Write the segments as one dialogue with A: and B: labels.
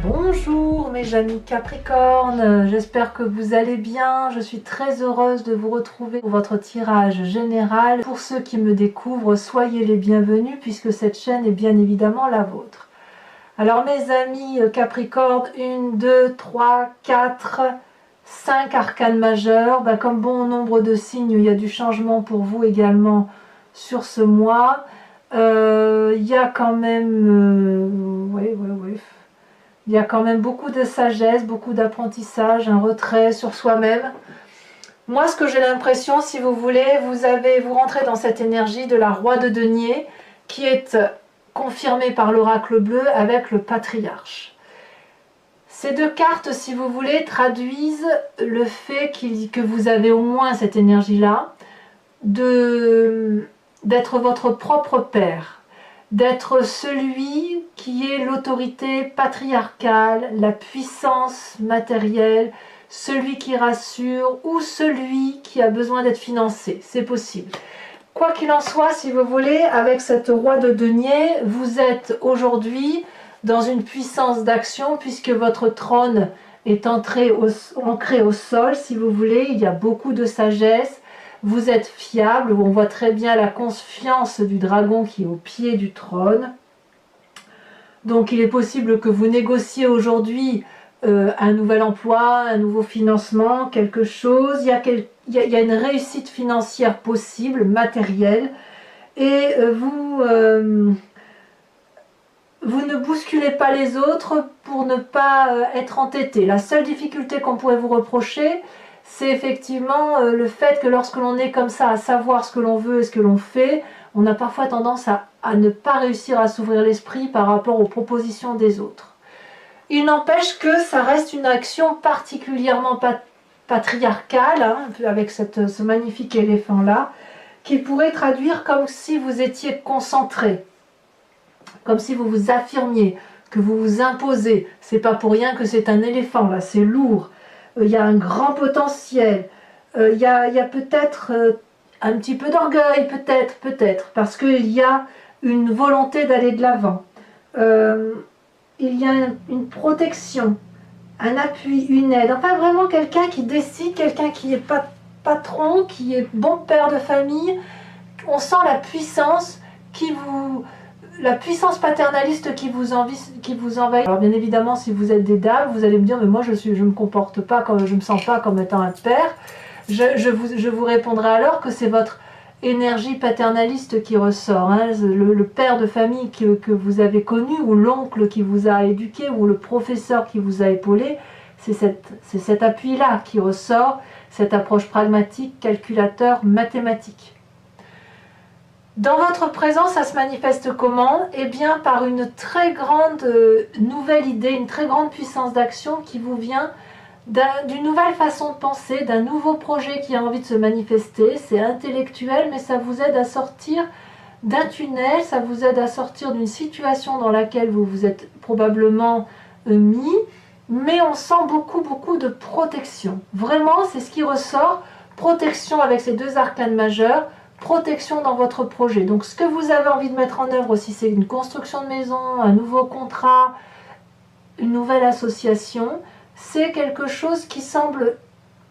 A: Bonjour mes amis Capricorne, j'espère que vous allez bien. Je suis très heureuse de vous retrouver pour votre tirage général. Pour ceux qui me découvrent, soyez les bienvenus puisque cette chaîne est bien évidemment la vôtre. Alors mes amis Capricorne, 1, 2, 3, 4, 5 arcanes majeurs. Comme bon nombre de signes, il y a du changement pour vous également sur ce mois. Il y a quand même... Il y a quand même beaucoup de sagesse, beaucoup d'apprentissage, un retrait sur soi-même. Moi, ce que j'ai l'impression, si vous voulez, vous rentrez dans cette énergie de la roi de denier qui est confirmée par l'oracle bleu avec le patriarche. Ces deux cartes, si vous voulez, traduisent le fait que vous avez au moins cette énergie-là d'être votre propre père. D'être celui qui est l'autorité patriarcale, la puissance matérielle, celui qui rassure ou celui qui a besoin d'être financé. C'est possible. Quoi qu'il en soit, si vous voulez, avec cette roi de denier, vous êtes aujourd'hui dans une puissance d'action puisque votre trône est ancré au sol, si vous voulez. Il y a beaucoup de sagesse. Vous êtes fiable, on voit très bien la confiance du dragon qui est au pied du trône. Donc il est possible que vous négociez aujourd'hui un nouvel emploi, un nouveau financement, quelque chose. Il y a une réussite financière possible, matérielle. Et vous ne bousculez pas les autres pour ne pas être entêté. La seule difficulté qu'on pourrait vous reprocher, c'est effectivement le fait que lorsque l'on est comme ça, à savoir ce que l'on veut et ce que l'on fait, on a parfois tendance à ne pas réussir à s'ouvrir l'esprit par rapport aux propositions des autres. Il n'empêche que ça reste une action particulièrement patriarcale, hein, avec ce magnifique éléphant-là, qui pourrait traduire comme si vous étiez concentré, comme si vous vous affirmiez, que vous vous imposez. C'est pas pour rien que c'est un éléphant, là, c'est lourd. Il y a un grand potentiel, il y a peut-être un petit peu d'orgueil, peut-être, parce qu'il y a une volonté d'aller de l'avant. Il y a une protection, un appui, une aide, enfin vraiment quelqu'un qui décide, quelqu'un qui est patron, qui est bon père de famille. On sent la puissance la puissance paternaliste qui vous envahit. Alors bien évidemment, si vous êtes des dames, vous allez me dire, mais moi je me comporte pas comme, je me sens pas comme étant un père. Je vous répondrai alors que c'est votre énergie paternaliste qui ressort, hein. Le père de famille que vous avez connu, ou l'oncle qui vous a éduqué, ou le professeur qui vous a épaulé, c'est cet appui-là qui ressort, cette approche pragmatique, calculateur, mathématique. Dans votre présent, ça se manifeste comment? Eh bien, par une très grande nouvelle idée, une très grande puissance d'action qui vous vient d'une nouvelle façon de penser, d'un nouveau projet qui a envie de se manifester. C'est intellectuel, mais ça vous aide à sortir d'un tunnel, ça vous aide à sortir d'une situation dans laquelle vous vous êtes probablement mis, mais on sent beaucoup de protection. Vraiment, c'est ce qui ressort, protection avec ces deux arcanes majeurs, protection dans votre projet. Donc ce que vous avez envie de mettre en œuvre, si c'est une construction de maison, un nouveau contrat, une nouvelle association, c'est quelque chose qui semble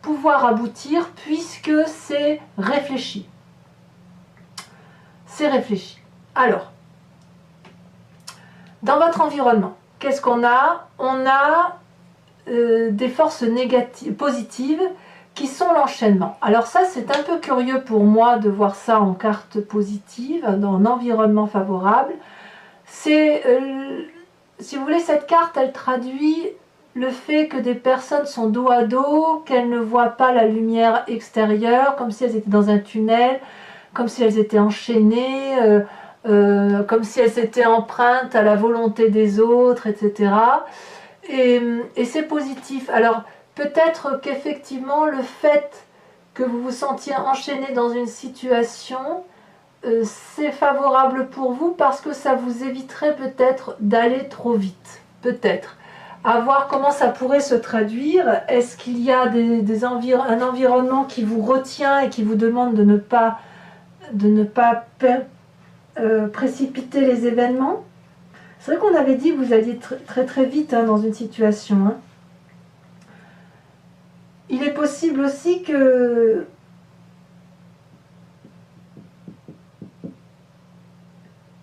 A: pouvoir aboutir puisque c'est réfléchi. C'est réfléchi. Alors, dans votre environnement, qu'est-ce qu'on a? On a des forces négatives, positives, qui sont l'enchaînement. Alors ça, c'est un peu curieux pour moi de voir ça en carte positive, dans un environnement favorable. C'est, si vous voulez, cette carte, elle traduit le fait que des personnes sont dos à dos, qu'elles ne voient pas la lumière extérieure, comme si elles étaient dans un tunnel, comme si elles étaient enchaînées, comme si elles étaient empreintes à la volonté des autres, etc. Et c'est positif. Alors, peut-être qu'effectivement, le fait que vous vous sentiez enchaîné dans une situation, c'est favorable pour vous parce que ça vous éviterait peut-être d'aller trop vite. Peut-être. À voir comment ça pourrait se traduire. Est-ce qu'il y a un environnement qui vous retient et qui vous demande de ne pas précipiter les événements? C'est vrai qu'on avait dit que vous alliez très vite hein, dans une situation. Hein. Il est possible aussi que...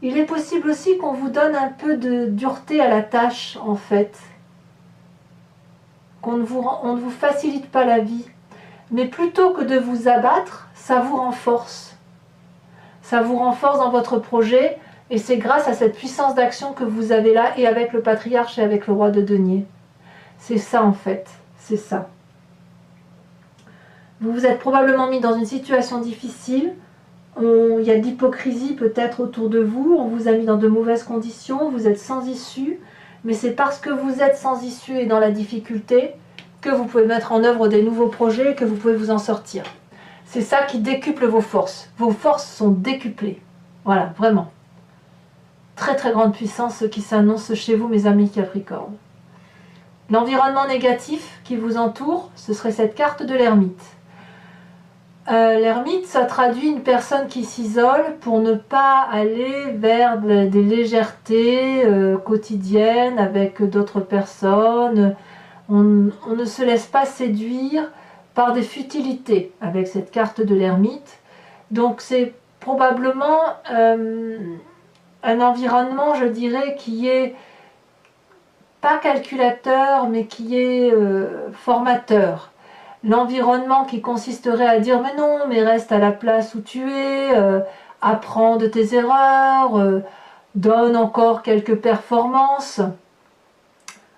A: Il est possible aussi qu'on vous donne un peu de dureté à la tâche, en fait. On ne vous facilite pas la vie. Mais plutôt que de vous abattre, ça vous renforce. Ça vous renforce dans votre projet, et c'est grâce à cette puissance d'action que vous avez là, et avec le patriarche et avec le roi de denier. C'est ça en fait, c'est ça. Vous vous êtes probablement mis dans une situation difficile, il y a de l'hypocrisie peut-être autour de vous, on vous a mis dans de mauvaises conditions, vous êtes sans issue, mais c'est parce que vous êtes sans issue et dans la difficulté que vous pouvez mettre en œuvre des nouveaux projets et que vous pouvez vous en sortir. C'est ça qui décuple vos forces. Vos forces sont décuplées. Voilà, vraiment. Très très grande puissance qui s'annonce chez vous, mes amis Capricorne. L'environnement négatif qui vous entoure, ce serait cette carte de l'ermite. L'ermite, ça traduit une personne qui s'isole pour ne pas aller vers des légèretés quotidiennes avec d'autres personnes. On ne se laisse pas séduire par des futilités avec cette carte de l'ermite. Donc c'est probablement un environnement, je dirais, qui est pas calculateur, mais qui est formateur. L'environnement qui consisterait à dire mais non, mais reste à la place où tu es, apprends de tes erreurs, donne encore quelques performances,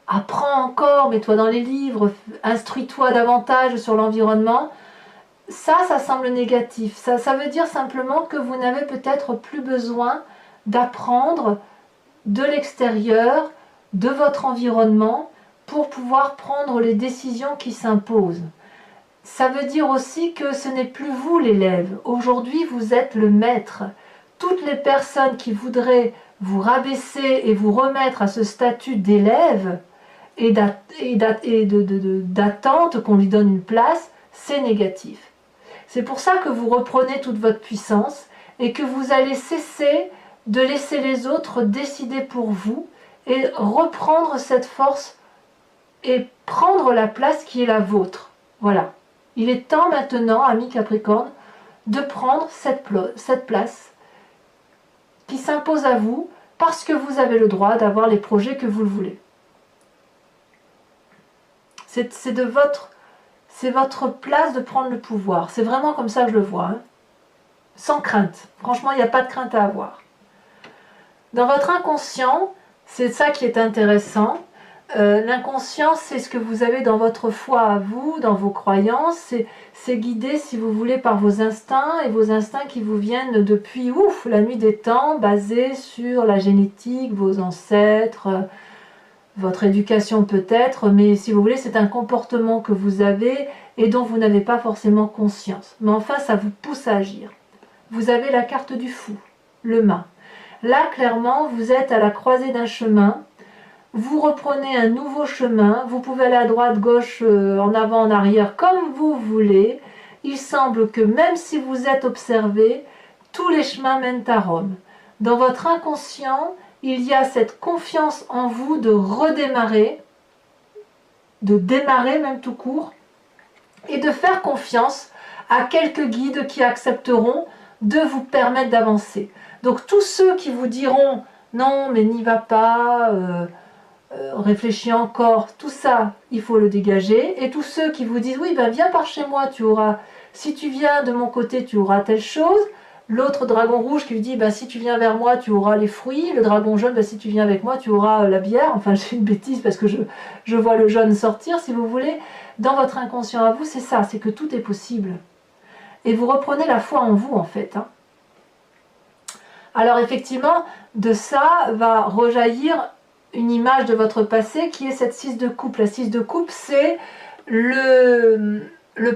A: apprends encore, mets-toi dans les livres, instruis-toi davantage sur l'environnement. Ça semble négatif. Ça veut dire simplement que vous n'avez peut-être plus besoin d'apprendre de l'extérieur, de votre environnement, pour pouvoir prendre les décisions qui s'imposent. Ça veut dire aussi que ce n'est plus vous l'élève. Aujourd'hui, vous êtes le maître. Toutes les personnes qui voudraient vous rabaisser et vous remettre à ce statut d'élève et d'attente qu'on lui donne une place, c'est négatif. C'est pour ça que vous reprenez toute votre puissance et que vous allez cesser de laisser les autres décider pour vous et reprendre cette force et prendre la place qui est la vôtre. Voilà. Il est temps maintenant, amis Capricorne, de prendre cette place qui s'impose à vous parce que vous avez le droit d'avoir les projets que vous le voulez. C'est votre place de prendre le pouvoir. C'est vraiment comme ça que je le vois. Hein. Sans crainte. Franchement, il n'y a pas de crainte à avoir. Dans votre inconscient, c'est ça qui est intéressant. L'inconscient, c'est ce que vous avez dans votre foi à vous, dans vos croyances. C'est guidé, si vous voulez, par vos instincts, et vos instincts qui vous viennent depuis la nuit des temps, basés sur la génétique, vos ancêtres, votre éducation peut-être, mais si vous voulez, c'est un comportement que vous avez et dont vous n'avez pas forcément conscience. Mais enfin, ça vous pousse à agir. Vous avez la carte du fou, le mât. Là, clairement, vous êtes à la croisée d'un chemin. Vous reprenez un nouveau chemin, vous pouvez aller à droite, gauche, en avant, en arrière, comme vous voulez. Il semble que même si vous êtes observé, tous les chemins mènent à Rome. Dans votre inconscient, il y a cette confiance en vous de redémarrer, de démarrer même tout court, et de faire confiance à quelques guides qui accepteront de vous permettre d'avancer. Donc tous ceux qui vous diront « non, mais n'y va pas », réfléchis encore, tout ça, il faut le dégager. Et tous ceux qui vous disent, oui, ben viens par chez moi, tu auras, si tu viens de mon côté, tu auras telle chose. L'autre dragon rouge qui lui dit, ben si tu viens vers moi, tu auras les fruits. Le dragon jaune, ben si tu viens avec moi, tu auras la bière. Enfin, j'ai une bêtise parce que je vois le jaune sortir, si vous voulez. Dans votre inconscient à vous, c'est ça, c'est que tout est possible. Et vous reprenez la foi en vous, en fait. Hein. Alors, effectivement, de ça va rejaillir une image de votre passé qui est cette 6 de coupe. La 6 de coupe, c'est le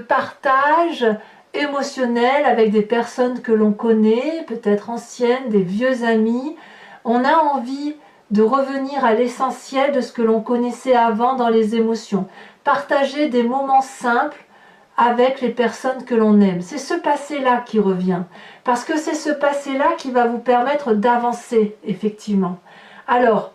A: partage émotionnel avec des personnes que l'on connaît, peut-être anciennes, des vieux amis. On a envie de revenir à l'essentiel de ce que l'on connaissait avant dans les émotions. Partager des moments simples avec les personnes que l'on aime. C'est ce passé-là qui revient. Parce que c'est ce passé-là qui va vous permettre d'avancer, effectivement. Alors,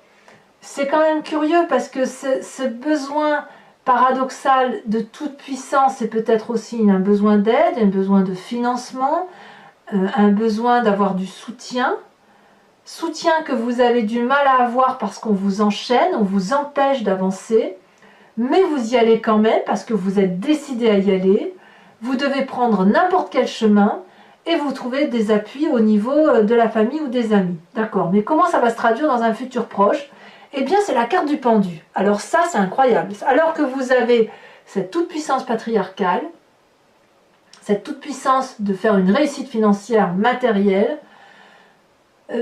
A: c'est quand même curieux parce que ce besoin paradoxal de toute puissance, c'est peut-être aussi un besoin d'aide, un besoin de financement, un besoin d'avoir du soutien que vous avez du mal à avoir parce qu'on vous enchaîne, on vous empêche d'avancer, mais vous y allez quand même parce que vous êtes décidé à y aller, vous devez prendre n'importe quel chemin et vous trouvez des appuis au niveau de la famille ou des amis. D'accord, mais comment ça va se traduire dans un futur proche? Eh bien, c'est la carte du pendu. Alors ça, c'est incroyable. Alors que vous avez cette toute-puissance patriarcale, cette toute-puissance de faire une réussite financière matérielle,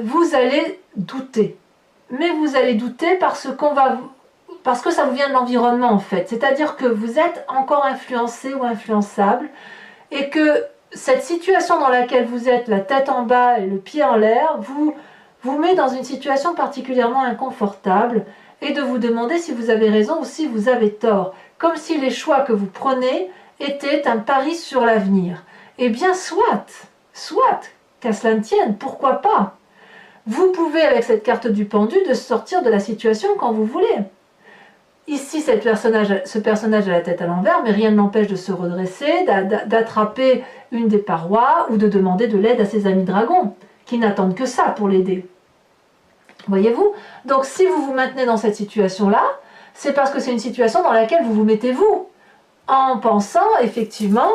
A: vous allez douter. Mais vous allez douter parce que ça vous vient de l'environnement en fait. C'est-à-dire que vous êtes encore influencé ou influençable et que cette situation dans laquelle vous êtes, la tête en bas et le pied en l'air, vous met dans une situation particulièrement inconfortable et de vous demander si vous avez raison ou si vous avez tort. Comme si les choix que vous prenez étaient un pari sur l'avenir. Eh bien, soit, qu'à cela ne tienne, pourquoi pas? Vous pouvez, avec cette carte du pendu, de sortir de la situation quand vous voulez. Ici, ce personnage a la tête à l'envers, mais rien ne l'empêche de se redresser, d'attraper une des parois ou de demander de l'aide à ses amis dragons, qui n'attendent que ça pour l'aider. Voyez-vous? Donc si vous vous maintenez dans cette situation-là, c'est parce que c'est une situation dans laquelle vous vous mettez vous, en pensant effectivement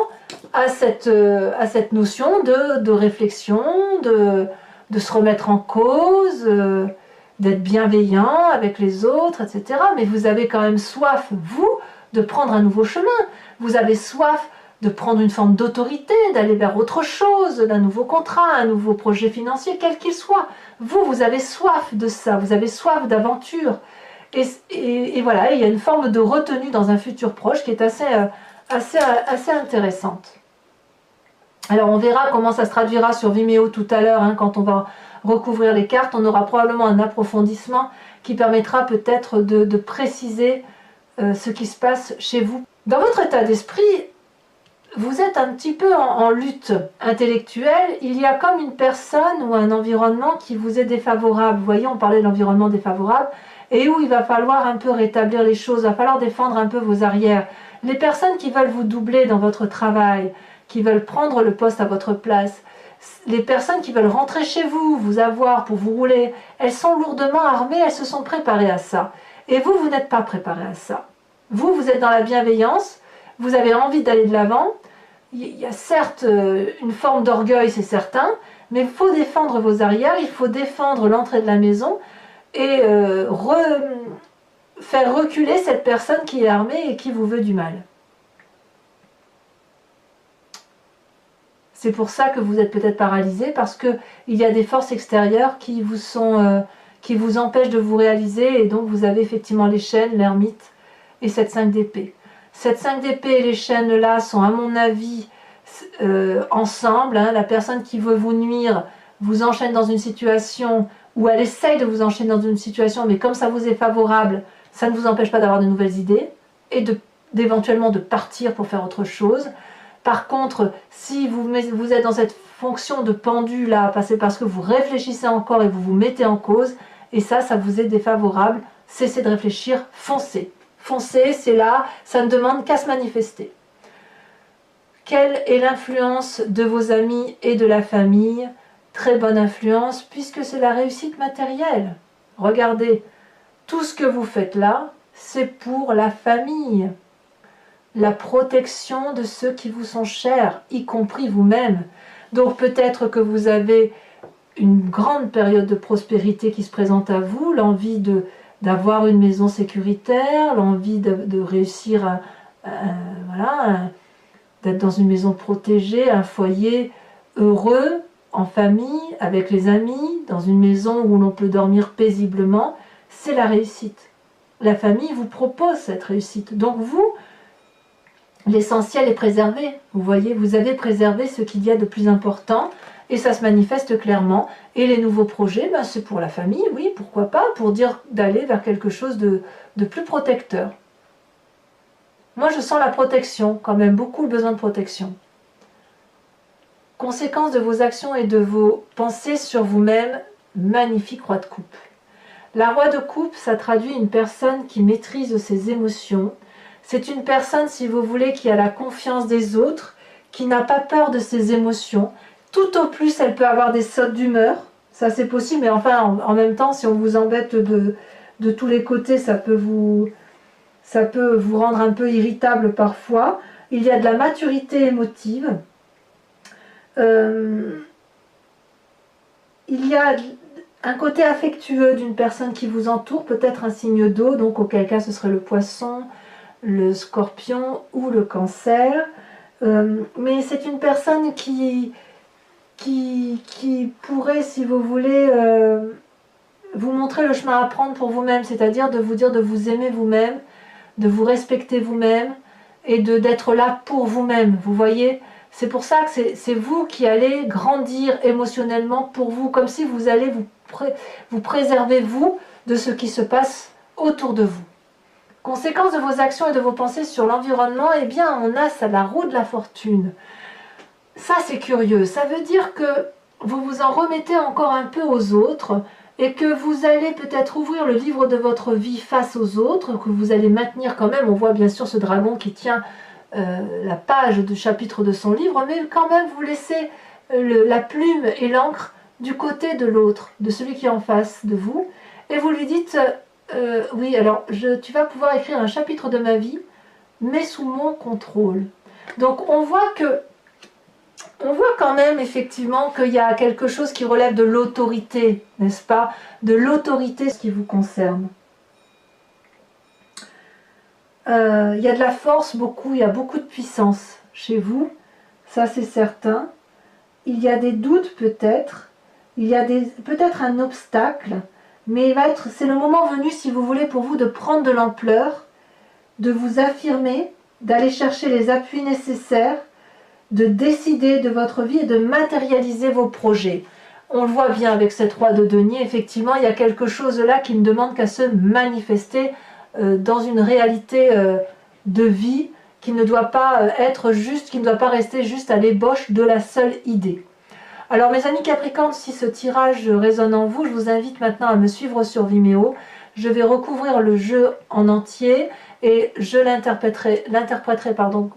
A: à cette notion de réflexion, de se remettre en cause, d'être bienveillant avec les autres, etc. Mais vous avez quand même soif, vous, de prendre un nouveau chemin. Vous avez soif de prendre une forme d'autorité, d'aller vers autre chose, d'un nouveau contrat, un nouveau projet financier, quel qu'il soit. Vous avez soif de ça, vous avez soif d'aventure. Et voilà, il y a une forme de retenue dans un futur proche qui est assez intéressante. Alors on verra comment ça se traduira sur Vimeo tout à l'heure, hein, quand on va recouvrir les cartes. On aura probablement un approfondissement qui permettra peut-être de préciser ce qui se passe chez vous. Dans votre état d'esprit, vous êtes un petit peu en lutte intellectuelle. Il y a comme une personne ou un environnement qui vous est défavorable. Vous voyez, on parlait de l'environnement défavorable et où il va falloir un peu rétablir les choses, il va falloir défendre un peu vos arrières. Les personnes qui veulent vous doubler dans votre travail, qui veulent prendre le poste à votre place, les personnes qui veulent rentrer chez vous, vous avoir pour vous rouler, elles sont lourdement armées, elles se sont préparées à ça. Et vous, vous n'êtes pas préparé à ça. Vous êtes dans la bienveillance, vous avez envie d'aller de l'avant. Il y a certes une forme d'orgueil, c'est certain, mais il faut défendre vos arrières, il faut défendre l'entrée de la maison et faire reculer cette personne qui est armée et qui vous veut du mal. C'est pour ça que vous êtes peut-être paralysé, parce qu'il y a des forces extérieures qui vous empêchent de vous réaliser, et donc vous avez effectivement les chaînes, l'ermite et cette 5 d'épée. Cette 5 d'épée et les chaînes là sont à mon avis ensemble, hein. La personne qui veut vous nuire vous enchaîne dans une situation, ou elle essaye de vous enchaîner dans une situation, mais comme ça vous est favorable, ça ne vous empêche pas d'avoir de nouvelles idées, et d'éventuellement de partir pour faire autre chose. Par contre, si vous êtes dans cette fonction de pendu là, c'est parce que vous réfléchissez encore et vous vous mettez en cause, et ça vous est défavorable, cessez de réfléchir, foncez. Foncez, c'est là, ça ne demande qu'à se manifester. Quelle est l'influence de vos amis et de la famille? Très bonne influence, puisque c'est la réussite matérielle. Regardez, tout ce que vous faites là, c'est pour la famille. La protection de ceux qui vous sont chers, y compris vous-même. Donc peut-être que vous avez une grande période de prospérité qui se présente à vous, l'envie d'avoir une maison sécuritaire, l'envie de réussir d'être dans une maison protégée, un foyer heureux, en famille, avec les amis, dans une maison où l'on peut dormir paisiblement. C'est la réussite. La famille vous propose cette réussite. Donc vous, l'essentiel est préservé. Vous voyez, vous avez préservé ce qu'il y a de plus important et ça se manifeste clairement. Et les nouveaux projets, c'est pour la famille, oui, pourquoi pas, pour dire d'aller vers quelque chose de plus protecteur. Moi, je sens la protection, quand même, beaucoup le besoin de protection. Conséquence de vos actions et de vos pensées sur vous-même, magnifique roi de coupe. La roi de coupe, ça traduit une personne qui maîtrise ses émotions. C'est une personne, si vous voulez, qui a la confiance des autres, qui n'a pas peur de ses émotions. Tout au plus, elle peut avoir des sautes d'humeur. Ça, c'est possible, mais enfin, en même temps, si on vous embête de tous les côtés, ça peut vous rendre un peu irritable parfois. Il y a de la maturité émotive. Il y a un côté affectueux d'une personne qui vous entoure, peut-être un signe d'eau, donc auquel cas ce serait le poisson, le scorpion ou le cancer. Mais c'est une personne qui pourrait, si vous voulez, vous montrer le chemin à prendre pour vous-même, c'est-à-dire de vous aimer vous-même, de vous respecter vous-même et d'être là pour vous-même, vous voyez. C'est pour ça que c'est vous qui allez grandir émotionnellement pour vous, comme si vous allez vous préserver vous de ce qui se passe autour de vous. Conséquence de vos actions et de vos pensées sur l'environnement, eh bien on a ça, la roue de la fortune. Ça c'est curieux, ça veut dire que vous vous en remettez encore un peu aux autres et que vous allez peut-être ouvrir le livre de votre vie face aux autres, que vous allez maintenir quand même, on voit bien sûr ce dragon qui tient la page du chapitre de son livre, mais quand même vous laissez la plume et l'encre du côté de l'autre, de celui qui est en face de vous, et vous lui dites oui, alors tu vas pouvoir écrire un chapitre de ma vie, mais sous mon contrôle. Donc on voit quand même effectivement qu'il y a quelque chose qui relève de l'autorité, n'est-ce pas? De l'autorité, ce qui vous concerne. Il y a de la force, il y a beaucoup de puissance chez vous, ça c'est certain. Il y a des doutes peut-être, il y a peut-être un obstacle, mais c'est le moment venu, si vous voulez, pour vous de prendre de l'ampleur, de vous affirmer, d'aller chercher les appuis nécessaires, de décider de votre vie et de matérialiser vos projets. On le voit bien avec cette roi de denier, effectivement, il y a quelque chose là qui ne demande qu'à se manifester dans une réalité de vie qui ne doit pas être juste, qui ne doit pas rester juste à l'ébauche de la seule idée. Alors mes amis Capricorne, si ce tirage résonne en vous, je vous invite maintenant à me suivre sur Vimeo. Je vais recouvrir le jeu en entier et je l'interpréterai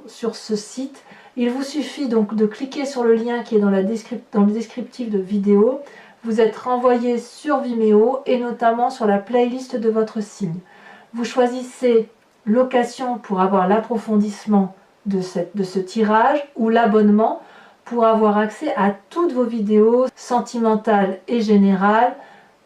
A: sur ce site. Il vous suffit donc de cliquer sur le lien qui est dans le descriptif de vidéo. Vous êtes renvoyé sur Vimeo et notamment sur la playlist de votre signe. Vous choisissez location pour avoir l'approfondissement de ce tirage ou l'abonnement pour avoir accès à toutes vos vidéos sentimentales et générales.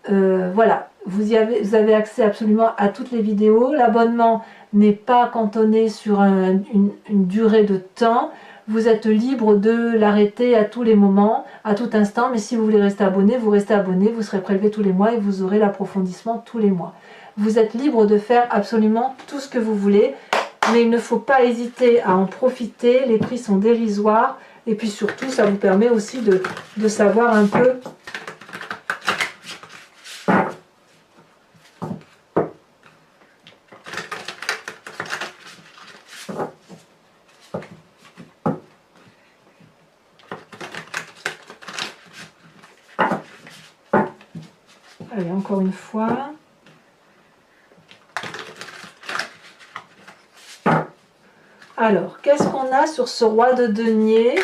A: Voilà, vous avez accès absolument à toutes les vidéos. L'abonnement n'est pas cantonné sur une durée de temps. Vous êtes libre de l'arrêter à tous les moments, à tout instant, mais si vous voulez rester abonné, vous restez abonné, vous serez prélevé tous les mois et vous aurez l'approfondissement tous les mois. Vous êtes libre de faire absolument tout ce que vous voulez, mais il ne faut pas hésiter à en profiter, les prix sont dérisoires, et puis surtout, ça vous permet aussi de savoir un peu allez, encore une fois. Alors, qu'est-ce qu'on a sur ce roi de denier?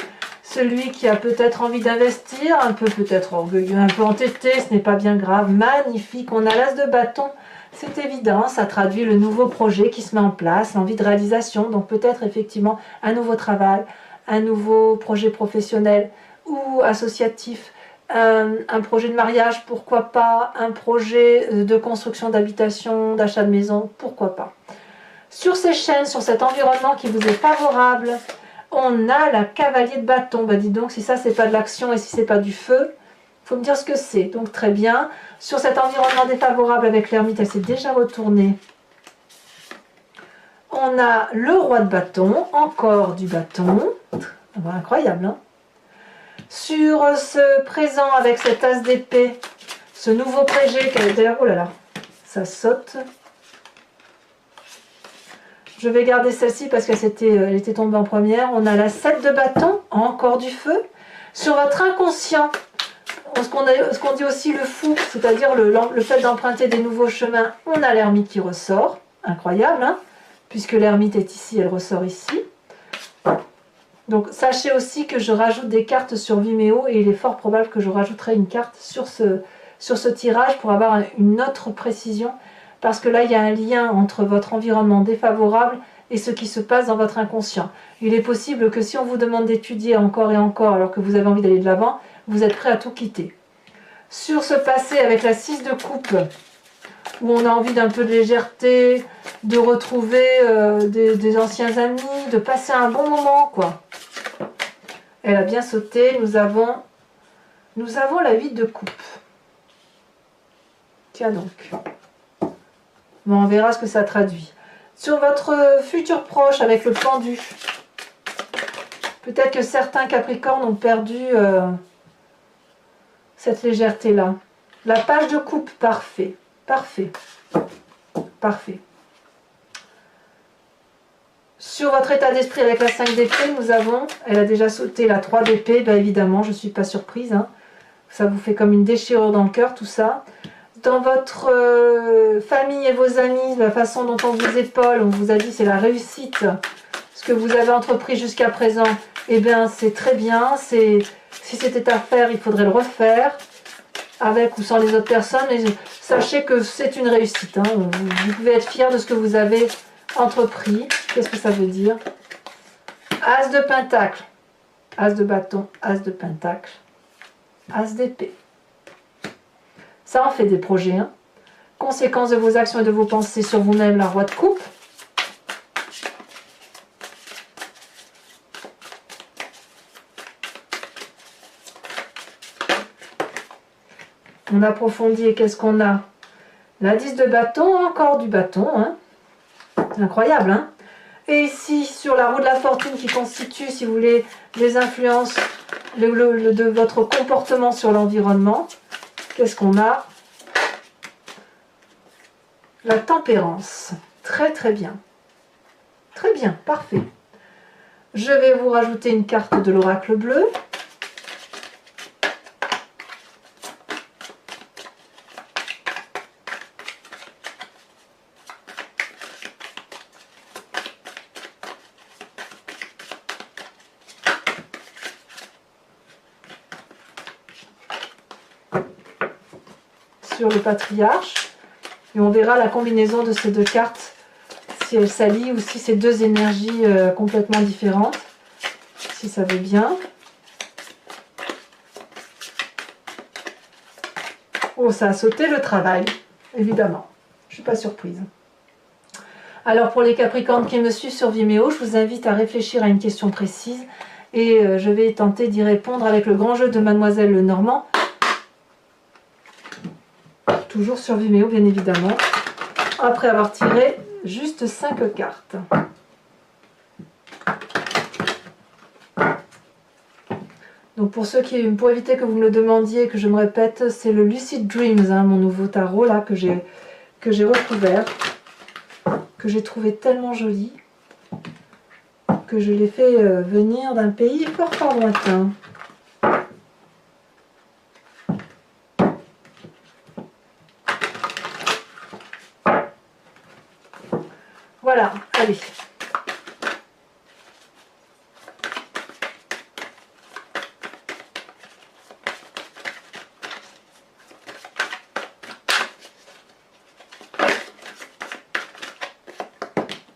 A: Celui qui a peut-être envie d'investir, un peu peut-être orgueilleux, un peu entêté, ce n'est pas bien grave, magnifique. On a l'as de bâton, c'est évident, ça traduit le nouveau projet qui se met en place, l'envie de réalisation, donc peut-être effectivement un nouveau travail, un nouveau projet professionnel ou associatif, un projet de mariage, pourquoi pas, un projet de construction d'habitation, d'achat de maison, pourquoi pas. Sur ces chaînes, sur cet environnement qui vous est favorable, on a la cavalier de bâton. Bah dis donc, si ça c'est pas de l'action et si c'est pas du feu, il faut me dire ce que c'est. Donc très bien. Sur cet environnement défavorable avec l'ermite, elle s'est déjà retournée. On a le roi de bâton, encore du bâton. Incroyable, hein? Sur ce présent avec cet as d'épée, ce nouveau projet qui est d'ailleurs, oh là là, ça saute. Je vais garder celle-ci parce qu'elle était tombée en première. On a la 7 de bâton, encore du feu. Sur votre inconscient, ce qu'on dit aussi le fou, c'est-à-dire le fait d'emprunter des nouveaux chemins, on a l'ermite qui ressort. Incroyable, hein, puisque l'ermite est ici, elle ressort ici. Donc sachez aussi que je rajoute des cartes sur Vimeo et il est fort probable que je rajouterai une carte sur ce tirage pour avoir une autre précision, parce que là il y a un lien entre votre environnement défavorable et ce qui se passe dans votre inconscient. Il est possible que si on vous demande d'étudier encore et encore alors que vous avez envie d'aller de l'avant, vous êtes prêt à tout quitter. Sur ce passé avec la 6 de coupe, où on a envie d'un peu de légèreté, de retrouver des anciens amis, de passer un bon moment, quoi. Elle a bien sauté. Nous avons la 8 de coupe. Tiens donc. Bon, on verra ce que ça traduit. Sur votre futur proche avec le pendu, peut-être que certains Capricornes ont perdu cette légèreté-là. La page de coupe, parfait. Parfait. Parfait. Sur votre état d'esprit avec la 5 d'épée, nous avons, elle a déjà sauté la 3 d'épée, bien évidemment, je ne suis pas surprise. Hein. Ça vous fait comme une déchirure dans le cœur, tout ça. Dans votre famille et vos amis, la façon dont on vous épaule, on vous a dit c'est la réussite. Ce que vous avez entrepris jusqu'à présent, eh bien c'est très bien. Si c'était à faire, il faudrait le refaire. Avec ou sans les autres personnes. Et sachez que c'est une réussite. Hein. Vous pouvez être fier de ce que vous avez entrepris. Qu'est-ce que ça veut dire? As de pentacle, as de bâton, as de pentacle, as d'épée. Ça en fait des projets. Hein. Conséquences de vos actions et de vos pensées sur vous-même, la roi de coupe. On approfondit et qu'est-ce qu'on a? La 10 de bâton, encore du bâton. Hein. Incroyable, hein? Et ici, sur la roue de la fortune qui constitue, si vous voulez, les influences de votre comportement sur l'environnement, qu'est-ce qu'on a? La tempérance. Très très bien. Très bien, parfait. Je vais vous rajouter une carte de l'oracle bleu. Sur le patriarche et on verra la combinaison de ces deux cartes, si elles s'allient ou si c'est deux énergies complètement différentes, si ça veut bien. Oh, ça a sauté le travail, évidemment, je suis pas surprise. Alors pour les Capricornes qui me suivent sur Vimeo, je vous invite à réfléchir à une question précise et je vais tenter d'y répondre avec le grand jeu de Mademoiselle Lenormand. Toujours sur Vimeo, bien évidemment, après avoir tiré juste 5 cartes. Donc pour éviter que vous me le demandiez, que je me répète, c'est le Lucid Dreams, hein, mon nouveau tarot là que j'ai recouvert, que j'ai trouvé tellement joli, que je l'ai fait venir d'un pays fort lointain. Voilà, allez.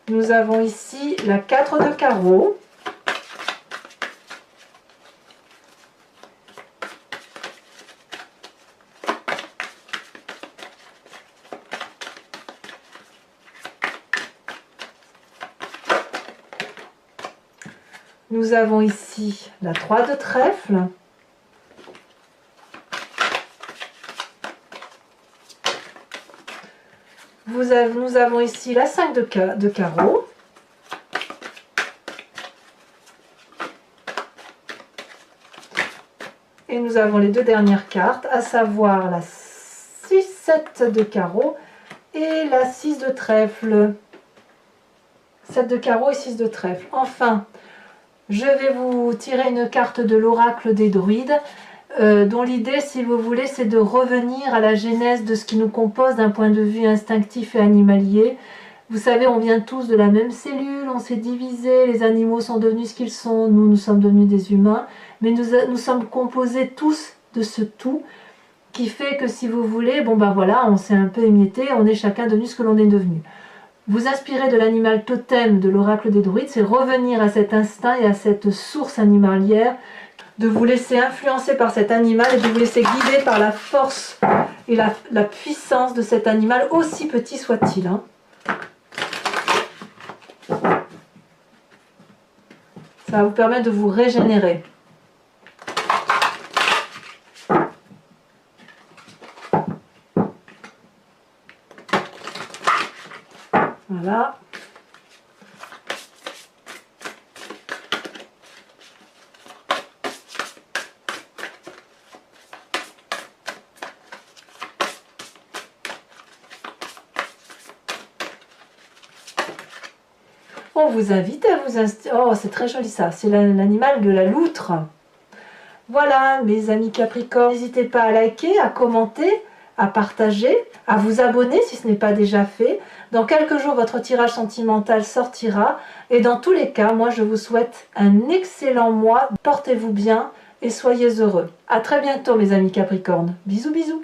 A: Nous avons ici la 4 de carreau. Nous avons ici la 3 de trèfle. Nous avons ici la 5 de carreau. Et nous avons les deux dernières cartes, à savoir la 6-7 de carreau et la 6 de trèfle. 7 de carreau et 6 de trèfle. Enfin, je vais vous tirer une carte de l'oracle des druides. dont l'idée, si vous voulez, c'est de revenir à la genèse de ce qui nous compose d'un point de vue instinctif et animalier. Vous savez, on vient tous de la même cellule, on s'est divisé, les animaux sont devenus ce qu'ils sont, nous sommes devenus des humains, mais nous sommes composés tous de ce tout, qui fait que si vous voulez, bon ben voilà, on s'est un peu émietté, on est chacun devenu ce que l'on est devenu. Vous inspirer de l'animal totem de l'oracle des druides, c'est revenir à cet instinct et à cette source animalière, de vous laisser influencer par cet animal et de vous laisser guider par la force et la puissance de cet animal, aussi petit soit-il. Hein. Ça va vous permettre de vous régénérer. Voilà. On vous invite à vous installer. Oh, c'est très joli ça. C'est l'animal de la loutre. Voilà, mes amis Capricorne. N'hésitez pas à liker, à commenter, à partager, à vous abonner si ce n'est pas déjà fait. Dans quelques jours, votre tirage sentimental sortira. Et dans tous les cas, moi, je vous souhaite un excellent mois. Portez-vous bien et soyez heureux. À très bientôt, mes amis Capricorne. Bisous, bisous.